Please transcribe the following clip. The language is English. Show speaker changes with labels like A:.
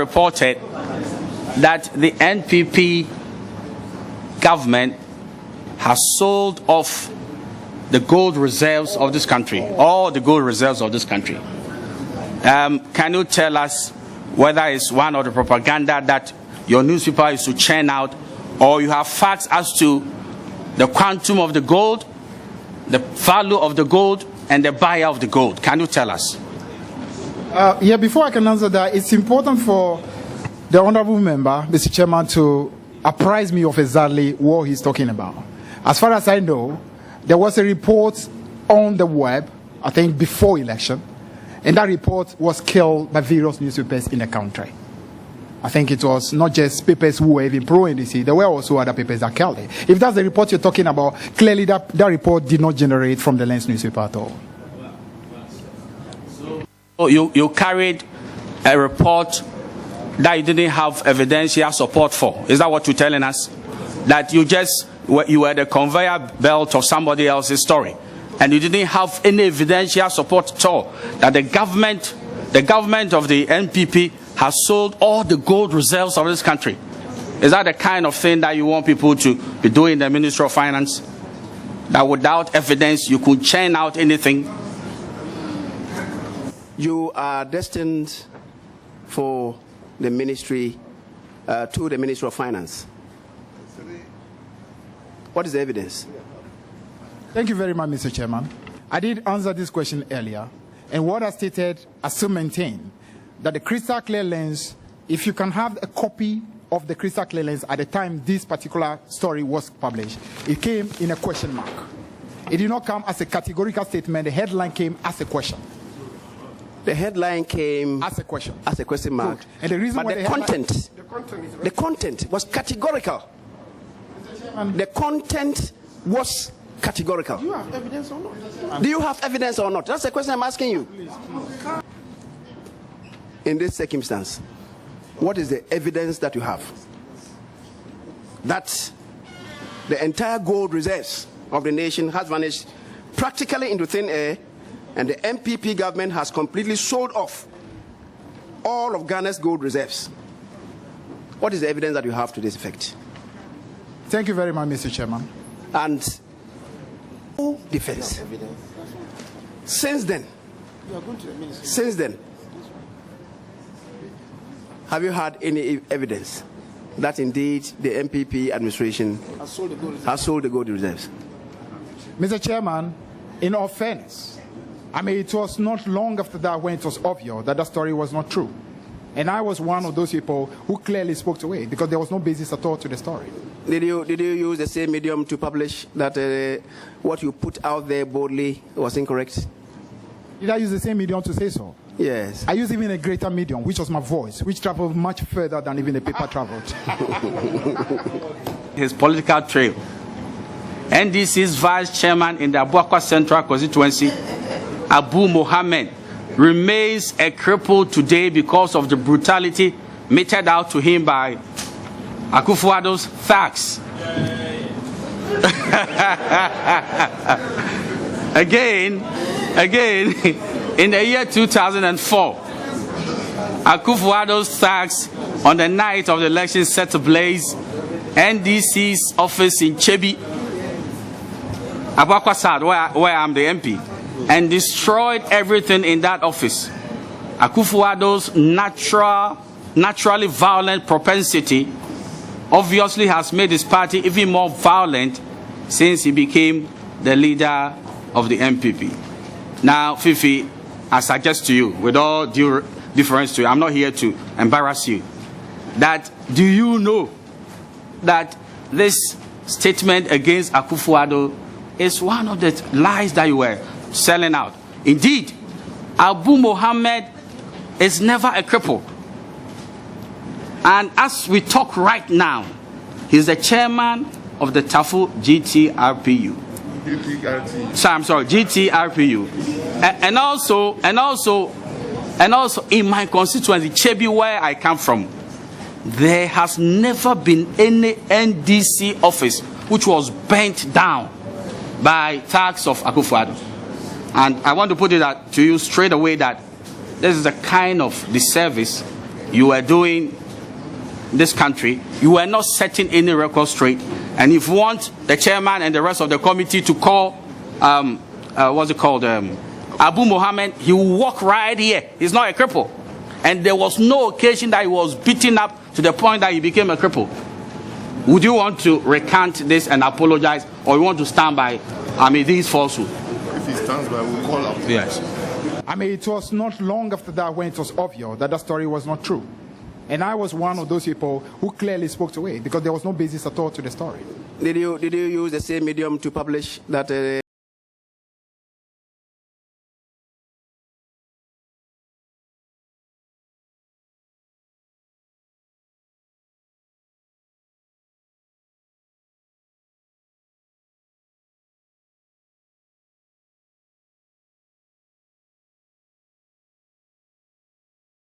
A: reported that the NPP government has sold off the gold reserves of this country, all the gold reserves of this country. Can you tell us whether it's one of the propaganda that your newspaper is to churn out, or you have facts as to the quantum of the gold, the value of the gold, and the buyer of the gold? Can you tell us?
B: Yeah, before I can answer that, it's important for the honorable member, Mr. Chairman, to apprise me of exactly what he's talking about. As far as I know, there was a report on the web, I think before election, and that report was killed by various newspapers in the country. I think it was not just papers who were even pro-NDC, there were also other papers that killed it. If that's the report you're talking about, clearly that report did not generate from the Lens newspaper at all.
A: So you carried a report that you didn't have evidential support for. Is that what you're telling us? That you were the conveyor belt of somebody else's story, and you didn't have any evidential support at all, that the government of the NPP has sold all the gold reserves of this country? Is that the kind of thing that you want people to be doing in the Ministry of Finance? That without evidence you could churn out anything?
C: You are destined for the ministry, to the Ministry of Finance. What is the evidence?
B: Thank you very much, Mr. Chairman. I did answer this question earlier, and what I stated, I still maintain that the crystal clear lens, if you can have a copy of the crystal clear lens at the time this particular story was published, it came in a question mark. It did not come as a categorical statement. The headline came as a question.
C: The headline came
B: as a question.
C: As a question mark.
B: Good. And the reason
C: but
B: why
C: the content was categorical. The content was categorical.
B: Do you have evidence or not?
C: Do you have evidence or not? That's the question I'm asking you. In this circumstance, what is the evidence that you have that the entire gold reserves of the nation has vanished practically into thin air, and the MPP government has completely sold off all of Ghana's gold reserves? What is the evidence that you have to this effect?
B: Thank you very much, Mr. Chairman.
C: And defense. Since then, have you had any evidence that indeed the MPP administration has sold the gold reserves?
B: Mr. Chairman, in all fairness, I mean, it was not long after that when it was obvious that the story was not true. And I was one of those people who clearly spoke to it because there was no basis at all to the story.
C: Did you use the same medium to publish that what you put out there boldly was incorrect?
B: Did I use the same medium to say so?
C: Yes.
B: I used even a greater medium, which was my voice, which traveled much further than even the paper traveled.
A: His political trail. NDC's vice chairman in the Abuakwa Central constituency, Abu Mohammed, remains a cripple today because of the brutality meted out to him by Akufo-Addo's thugs. Again, in the year 2004, Akufo-Addo's thugs, on the night of the election, set ablaze NDC's office in Chebi, Abuakwa South, where I'm the MP, and destroyed everything in that office. Akufo-Addo's naturally violent propensity obviously has made his party even more violent since he became the leader of the MPP. Now, Fiifi, I suggest to you, with all due deference to you, I'm not here to embarrass you, that do you know that this statement against Akufo-Addo is one of the lies that you were selling out? Indeed, Abu Mohammed is never a cripple. And as we talk right now, he's the chairman of the TAFU GTRPU. GTRPU. And also in my constituency, Chebi, where I come from, there has never been any NDC office which was burnt down by thugs of Akufo-Addo. And I want to put it to you straight away that this is the kind of disservice you were doing this country, you were not setting any record straight. And if you want the chairman and the rest of the committee to call, what's it called, Abu Mohammed, he will walk right here. He's not a cripple. And there was no occasion that he was beaten up to the point that he became a cripple. Would you want to recant this and apologize, or you want to stand by, these falsehoods?
D: If he stands by, we'll call out.
A: Yes.
B: It was not long after that when it was obvious that the story was not true. And I was one of those people who clearly spoke to it because there was no basis at all to the story.
C: Did you use the same medium to publish that